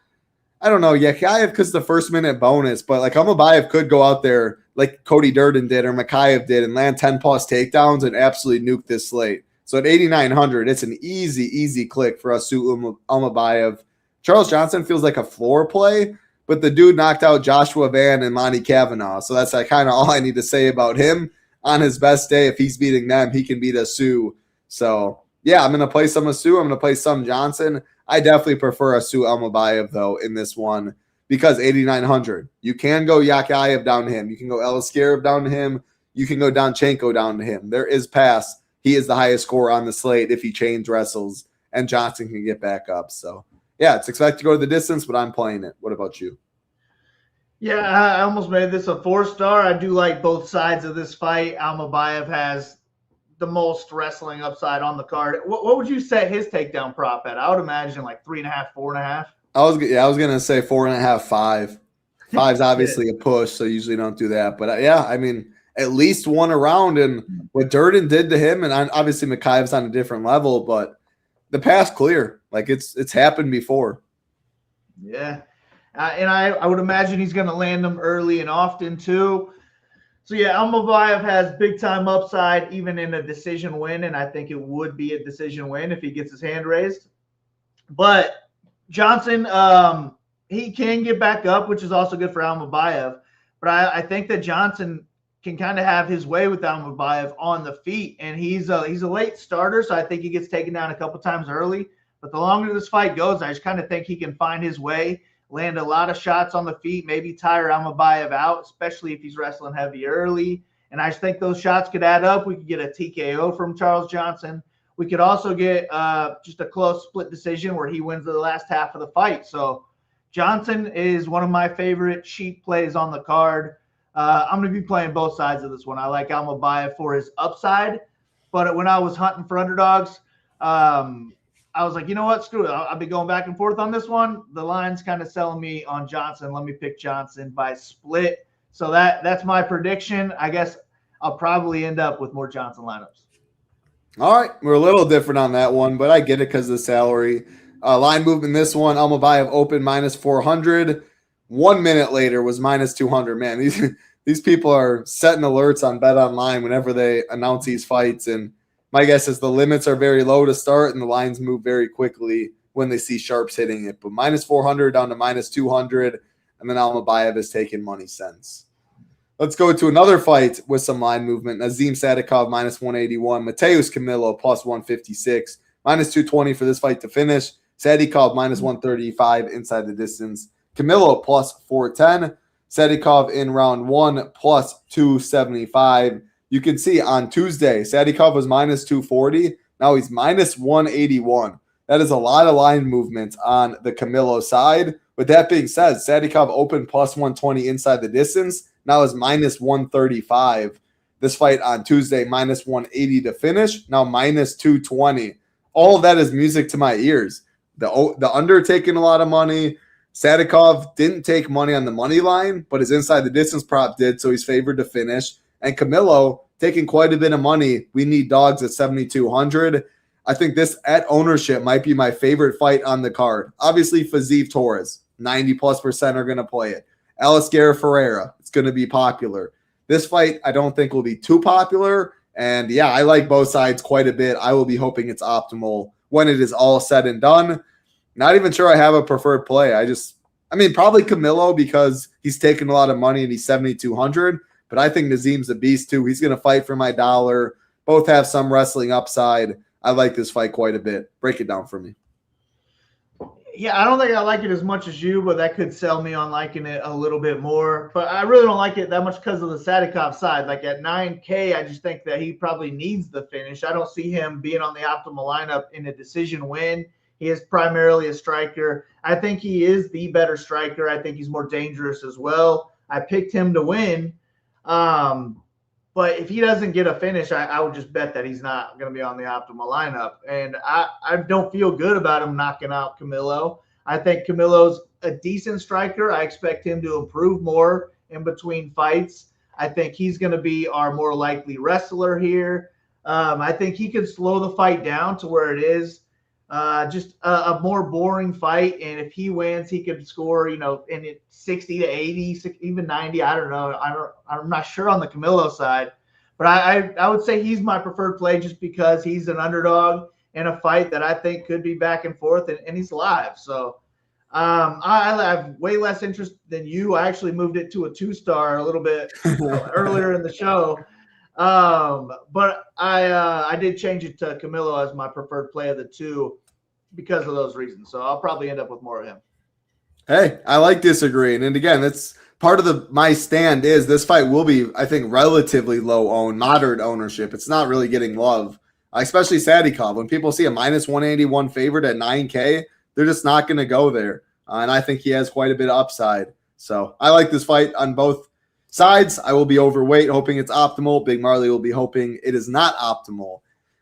I don't know, Yakhyaev because the first minute bonus, but like Almakhan could go out there like Cody Durden did or Yakhyaev did and land 10 plus takedowns and absolutely nuke this slate. So at 8,900, it's an easy click for Asu Almakhan. Charles Johnson feels like a floor play, but the dude knocked out Joshua Van and Lonnie Kavanaugh. So that's like kind of all I need to say about him. On his best day, if he's beating them, he can beat Asu. So yeah, I'm going to play some Asu. I'm going to play some Johnson. I definitely prefer Asu Almakhan though in this one because 8,900. You can go Yakhyaev down to him. You can go Almakhan down to him. You can go Donchenko down to him. There is pass. He is the highest scorer on the slate if he chains wrestles, and Johnson can get back up. So yeah, it's expected to go to the distance, but I'm playing it. What about you? Yeah, I almost made this a 4-star. I do like both sides of this fight. Almakhan has the most wrestling upside on the card. What would you set his takedown prop at? I would imagine like 3.5, 4.5. I was gonna say 4.5, 5. 5's obviously a push, so usually don't do that. But yeah, I mean, at least one around, and what Durden did to him, and obviously Yakhyaev's on a different level, but the path's clear. Like it's happened before. Yeah. And I would imagine he's going to land them early and often too. So yeah, Almakhan has big time upside even in a decision win, and I think it would be a decision win if he gets his hand raised. But Johnson, he can get back up, which is also good for Almakhan. But I think that Johnson can kind of have his way with Almakhan on the feet, and he's a late starter, so I think he gets taken down a couple times early. But the longer this fight goes, I just kind of think he can find his way, land a lot of shots on the feet, maybe tire Almakhan out, especially if he's wrestling heavy early. And I just think those shots could add up. We could get a TKO from Charles Johnson. We could also get just a close split decision where he wins the last half of the fight. So Johnson is one of my favorite cheap plays on the card. I'm going to be playing both sides of this one. I like Almakhan for his upside, but when I was hunting for underdogs, I was like, you know what? Screw it. I'll be going back and forth on this one. The line's kind of selling me on Johnson. Let me pick Johnson by split. So that's my prediction. I guess I'll probably end up with more Johnson lineups. All right. We're a little different on that one, but I get it because of the salary. Line movement this one, Almakhan open minus 400. 1 minute later was minus 200. Man, these people are setting alerts on Bet Online whenever they announce these fights, and my guess is the limits are very low to start, and the lines move very quickly when they see sharps hitting it. But minus 400 down to minus 200, and then Almakhan is taking money cents. Let's go to another fight with some line movement. Nazim Sadikov minus 181. Mateus Camilo plus 156. Minus 220 for this fight to finish. Sadikov minus 135 inside the distance. Camilo plus 410. Sadikov in round 1 plus 275. You can see on Tuesday, Sadikov was minus 240. Now he's minus 181. That is a lot of line movement on the Camilo side. With that being said, Sadikov opened plus 120 inside the distance. Now is minus 135. This fight on Tuesday, minus 180 to finish. Now minus 220. All of that is music to my ears. The under taking a lot of money. Sadikov didn't take money on the money line, but his inside the distance prop did, so he's favored to finish. And Camilo taking quite a bit of money. We need dogs at 7,200. I think this at ownership might be my favorite fight on the card. Obviously, Fiziev Torres, 90+% are going to play it. Alisqueira Ferreira, it's going to be popular. This fight, I don't think will be too popular. And yeah, I like both sides quite a bit. I will be hoping it's optimal when it is all said and done. Not even sure I have a preferred play. Probably Camilo because he's taking a lot of money and he's 7,200. But I think Nazim's a beast too. He's going to fight for my dollar. Both have some wrestling upside. I like this fight quite a bit. Break it down for me. Yeah, I don't think I like it as much as you, but that could sell me on liking it a little bit more. But I really don't like it that much because of the Sadikov side. Like at 9K, I just think that he probably needs the finish. I don't see him being on the optimal lineup in a decision win. He is primarily a striker. I think he is the better striker. I think he's more dangerous as well. I picked him to win. But if he doesn't get a finish, I would just bet that he's not going to be on the optimal lineup. And I don't feel good about him knocking out Camilo. I think Camilo's a decent striker. I expect him to improve more in between fights. I think he's going to be our more likely wrestler here. I think he could slow the fight down to where it is just a more boring fight. And if he wins, he could score, in it 60 to 80, even 90. I don't know. I'm not sure on the Camilo side, but I would say he's my preferred play just because he's an underdog in a fight that I think could be back and forth, and he's live. So I have way less interest than you. I actually moved it to a 2-star a little bit earlier in the show. But I did change it to Camilo as my preferred play of the two because of those reasons. So I'll probably end up with more of him. Hey, I like disagreeing. And again, that's part of my stand is this fight will be, I think, relatively low owned, moderate ownership. It's not really getting love, especially Sadikov. When people see a minus 181 favorite at 9K, they're just not going to go there. And I think he has quite a bit of upside. So I like this fight on both sides. I will be overweight, hoping it's optimal. Big Marley will be hoping it is not optimal.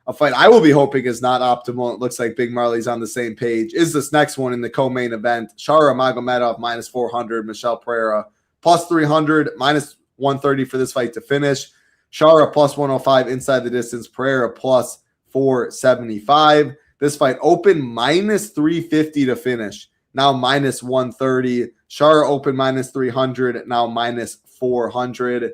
A fight I will be hoping is not optimal. It looks like Big Marley's on the same page. Is this next one in the co-main event? Shara Magomedov minus 400, Michelle Pereira plus 300, minus 130 for this fight to finish. Shara plus 105 inside the distance, Pereira plus 475. This fight open minus 350 to finish. Now minus 130. Shara open minus 300, now minus 400.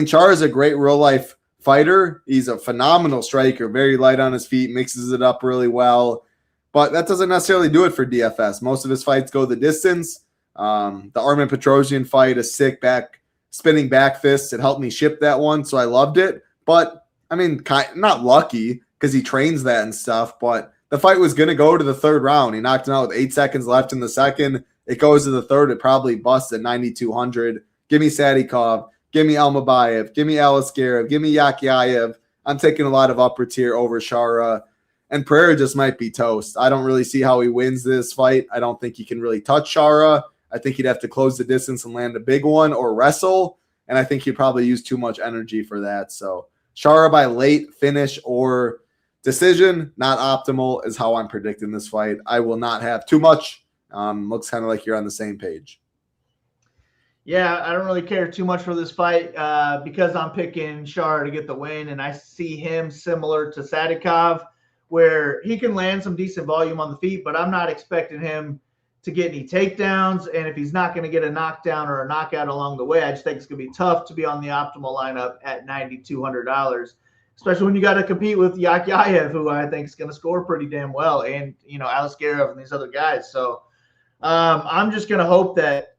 Chara is a great real-life fighter. He's a phenomenal striker, very light on his feet, mixes it up really well. But that doesn't necessarily do it for DFS. Most of his fights go the distance. The Armin Petrosian fight, a sick spinning back fist. It helped me ship that one, so I loved it. But, not lucky because he trains that and stuff, but the fight was going to go to the third round. He knocked him out with 8 seconds left in the second. It goes to the third. It probably busts at 9,200. Give me Sadikov. Give me Almakhan. Give me Alisqueira. Give me Yakhyaev. I'm taking a lot of upper tier over Shara. And Pereira just might be toast. I don't really see how he wins this fight. I don't think he can really touch Shara. I think he'd have to close the distance and land a big one or wrestle. And I think he'd probably use too much energy for that. So Shara by late finish or decision, not optimal, is how I'm predicting this fight. I will not have too much. Looks kind of like you're on the same page. Yeah, I don't really care too much for this fight because I'm picking Shara to get the win, and I see him similar to Sadikov, where he can land some decent volume on the feet, but I'm not expecting him to get any takedowns, and if he's not going to get a knockdown or a knockout along the way, I just think it's going to be tough to be on the optimal lineup at $9,200, especially when you got to compete with Yakhyaev, who I think is going to score pretty damn well, and, Alisqueira and these other guys. So I'm just going to hope that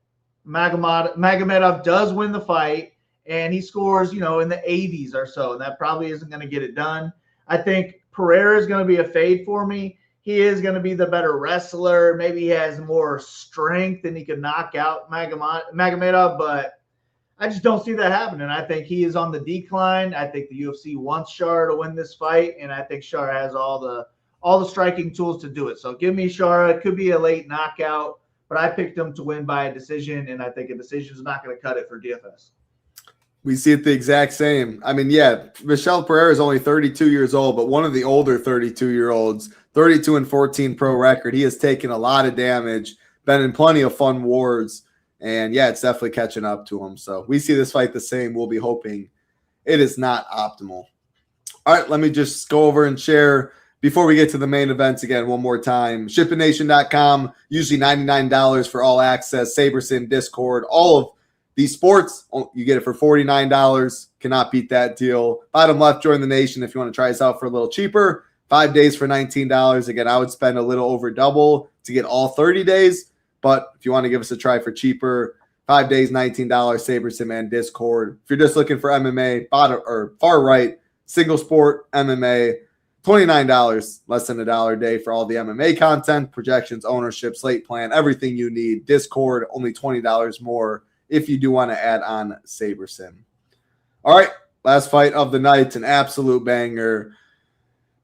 Magomedov does win the fight and he scores, in the 80s or so, and that probably isn't going to get it done. I think Pereira is going to be a fade for me. he is going to be the better wrestler. Maybe he has more strength and he could knock out Magomedov, but I just don't see that happening. I think he is on the decline. I think the UFC wants Shara to win this fight, and I think Shara has all the striking tools to do it. So give me Shara. It could be a late knockout, but I picked him to win by a decision, and I think a decision is not going to cut it for DFS. We see it the exact same. I mean, yeah, Michel Pereira is only 32 years old, but one of the older 32-year-olds, 32-14 pro record. He has taken a lot of damage, been in plenty of fun wars, and yeah, it's definitely catching up to him. So we see this fight the same. We'll be hoping it is not optimal. All right, let me just go over and share before we get to the main events again one more time. ShippingNation.com, usually $99 for all access, SaberSim, Discord, all of these sports. You get it for $49. Cannot beat that deal. Bottom left, join the nation if you want to try us out for a little cheaper. 5 days for $19. Again, I would spend a little over double to get all 30 days. But if you want to give us a try for cheaper, 5 days, $19, SaberSim and Discord. If you're just looking for MMA, bottom or far right, single sport MMA, $29, less than $1 a day for all the MMA content, projections, ownership, slate plan, everything you need. Discord, only $20 more if you do want to add on SaberSim. All right, last fight of the night, an absolute banger.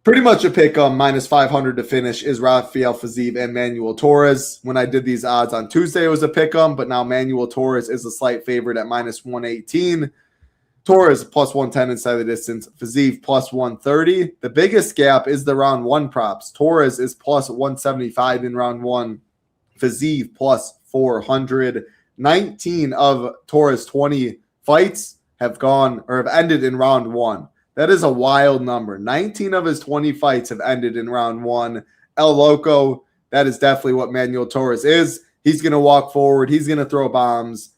Pretty much a pick minus 500 to finish is Rafael Fiziev and Manuel Torres. When I did these odds on Tuesday, it was a pick but now Manuel Torres is a slight favorite at minus 118. Torres plus 110 inside the distance. Fiziev plus 130. The biggest gap is the round one props. Torres is plus 175 in round one. Fiziev plus 400. 19 of Torres' 20 fights have gone or have ended in round one. That is a wild number. 19 of his 20 fights have ended in round one. El Loco, that is definitely what Manuel Torres is. He's going to walk forward. He's going to throw bombs.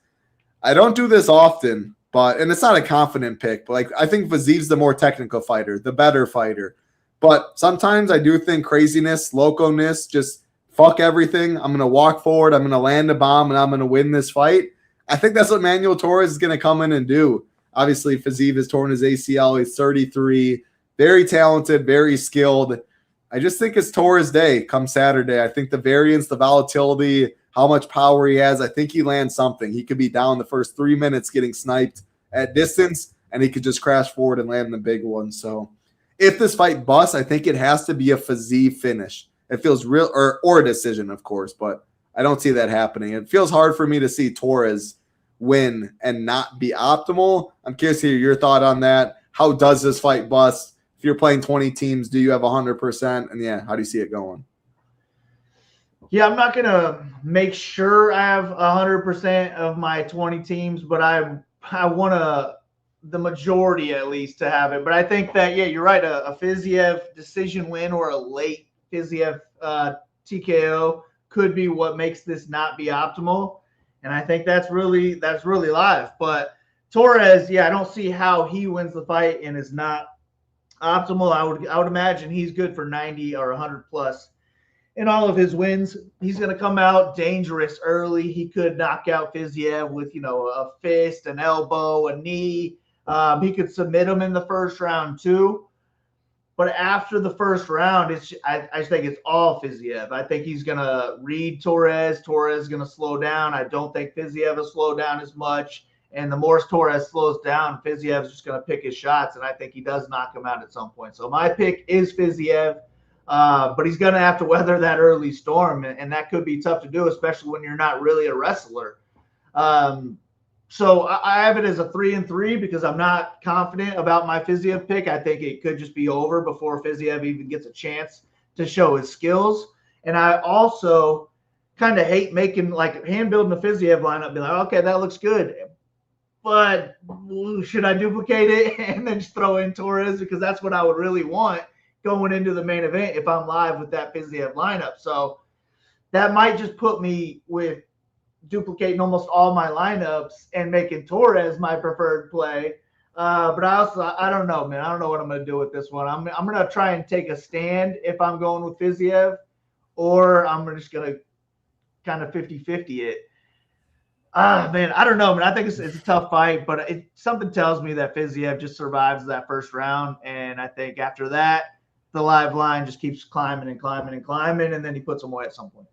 I don't do this often, and it's not a confident pick, but I think Fiziev's the more technical fighter, the better fighter. But sometimes I do think craziness, loco-ness, just fuck everything. I'm going to walk forward. I'm going to land a bomb, and I'm going to win this fight. I think that's what Manuel Torres is going to come in and do. Obviously, Fiziev has torn his ACL. He's 33. Very talented, very skilled. I just think it's Torres' day come Saturday. I think the variance, the volatility, how much power he has, I think he lands something. He could be down the first 3 minutes getting sniped at distance, and he could just crash forward and land the big one. So if this fight busts, I think it has to be a Fiziev finish. It feels real, or a decision, of course, but I don't see that happening. It feels hard for me to see Torres win and not be optimal. I'm curious to hear your thought on that. How does this fight bust? If you're playing 20 teams, do you have 100%? And yeah, how do you see it going? Yeah, I'm not going to make sure I have 100% of my 20 teams, but I want the majority at least to have it. But I think that, yeah, you're right. A Fiziev decision win or a late Fiziev TKO could be what makes this not be optimal. And I think that's really live. But Torres, yeah, I don't see how he wins the fight and is not optimal. I would imagine he's good for 90 or 100 plus in all of his wins. He's going to come out dangerous early. He could knock out Fiziev with, a fist, an elbow, a knee. He could submit him in the first round too. But after the first round, I think it's all Fiziev. I think he's going to read Torres. Torres is going to slow down. I don't think Fiziev will slow down as much. And the more Torres slows down, Fiziev is just going to pick his shots. And I think he does knock him out at some point. So my pick is Fiziev. But he's going to have to weather that early storm. And that could be tough to do, especially when you're not really a wrestler. So I have it as a 3-3 because I'm not confident about my Fiziev pick. I think it could just be over before Fiziev even gets a chance to show his skills. And I also kind of hate making hand building a Fiziev lineup, be like, okay, that looks good. But should I duplicate it and then just throw in Torres? Because that's what I would really want going into the main event if I'm live with that Fiziev lineup. So that might just put me with duplicating almost all my lineups and making Torres my preferred play. But I don't know, man. I don't know what I'm going to do with this one. I'm going to try and take a stand if I'm going with Fiziev, or I'm just going to kind of 50-50 it. Man, I don't know, man. I think it's a tough fight, but something tells me that Fiziev just survives that first round. And I think after that, the live line just keeps climbing and climbing and climbing, and then he puts him away at some point.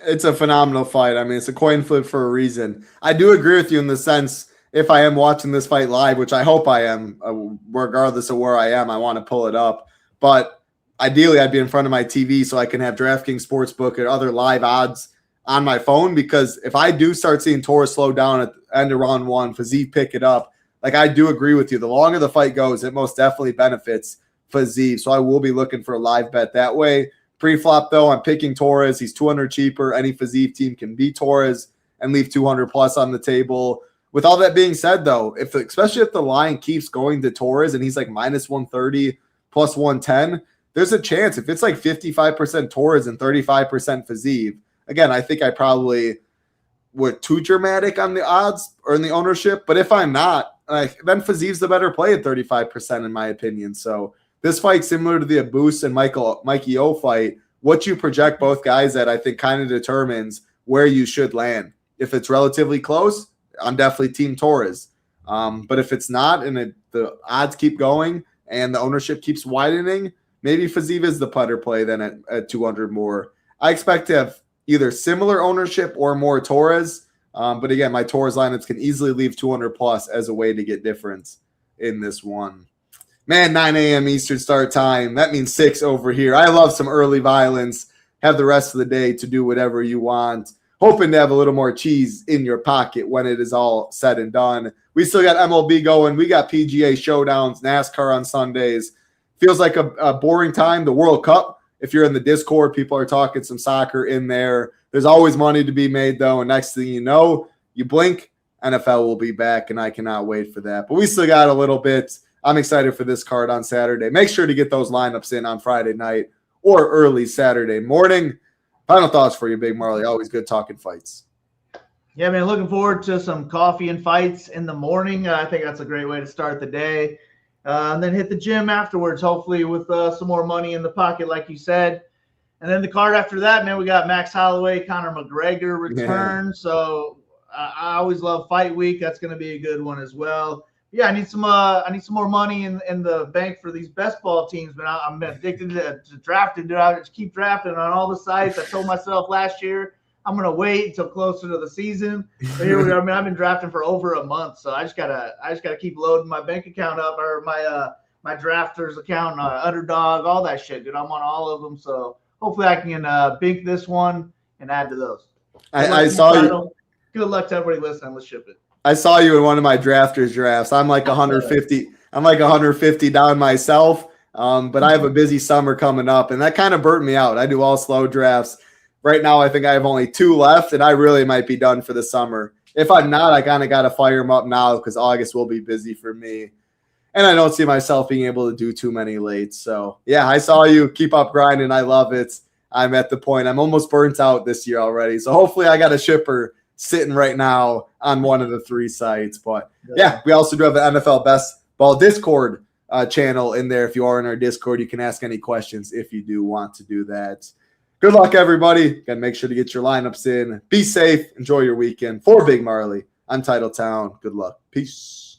It's a phenomenal fight. I mean, it's a coin flip for a reason. I do agree with you in the sense, if I am watching this fight live, which I hope I am, regardless of where I am, I want to pull it up. But ideally, I'd be in front of my TV so I can have DraftKings Sportsbook or other live odds on my phone, because if I do start seeing Torres slow down at the end of round one, Fiziev pick it up, like I do agree with you. The longer the fight goes, it most definitely benefits Fiziev. So I will be looking for a live bet that way. Pre-flop, though, I'm picking Torres. He's 200 cheaper. Any Fiziev team can beat Torres and leave 200 plus on the table. With all that being said, though, especially if the line keeps going to Torres and he's like minus 130, plus 110, there's a chance. If it's like 55% Torres and 35% Fiziev, again, I think I probably were too dramatic on the odds or in the ownership. But if I'm not, then Fiziev's the better play at 35% in my opinion. So this fight, similar to the Abus and Mikey O fight, what you project both guys at, I think, kind of determines where you should land. If it's relatively close, I'm definitely Team Torres. But if it's not and the odds keep going and the ownership keeps widening, maybe Fiziev is the putter play then at 200 more. I expect to have either similar ownership or more Torres. But again, my Torres lineups can easily leave 200 plus as a way to get difference in this one. Man, 9 a.m. Eastern start time. That means 6 over here. I love some early violence. Have the rest of the day to do whatever you want. Hoping to have a little more cheese in your pocket when it is all said and done. We still got MLB going. We got PGA showdowns, NASCAR on Sundays. Feels like a boring time. The World Cup, if you're in the Discord, people are talking some soccer in there. There's always money to be made, though. And next thing you know, you blink, NFL will be back, and I cannot wait for that. But we still got a little bit. I'm excited for this card on Saturday. Make sure to get those lineups in on Friday night or early Saturday morning. Final thoughts for you, Big Marley. Always good talking fights. Yeah, man, looking forward to some coffee and fights in the morning. I think that's a great way to start the day. And then hit the gym afterwards, hopefully with some more money in the pocket, like you said. And then the card after that, man, we got Max Holloway, Conor McGregor return. Yeah. So I always love fight week. That's going to be a good one as well. Yeah, I need some more money in the bank for these best ball teams, but I'm addicted to drafting. Dude, I just keep drafting on all the sites. I told myself last year I'm gonna wait until closer to the season. But here we are. I mean, I've been drafting for over a month, so I just gotta keep loading my bank account up, or my drafters account, Underdog, all that shit, dude. I'm on all of them, so hopefully I can bink this one and add to those. I saw you. Good luck to everybody listening. Let's ship it. I saw you in one of my drafters drafts. I'm like 150. I'm like 150 down myself. But I have a busy summer coming up, and that kind of burnt me out. I do all slow drafts. Right now, I think I have only 2 left, and I really might be done for the summer. If I'm not, I kind of got to fire them up now because August will be busy for me. And I don't see myself being able to do too many late. So, yeah, I saw you. Keep up grinding. I love it. I'm at the point. I'm almost burnt out this year already. So hopefully I got a shipper sitting right now on one of the 3 sites. But yeah, we also do have an NFL Best Ball Discord channel in there. If you are in our Discord, you can ask any questions if you do want to do that. Good luck, everybody. Again, make sure to get your lineups in. Be safe. Enjoy your weekend. For Big Marley, I'm Titletown. Good luck. Peace.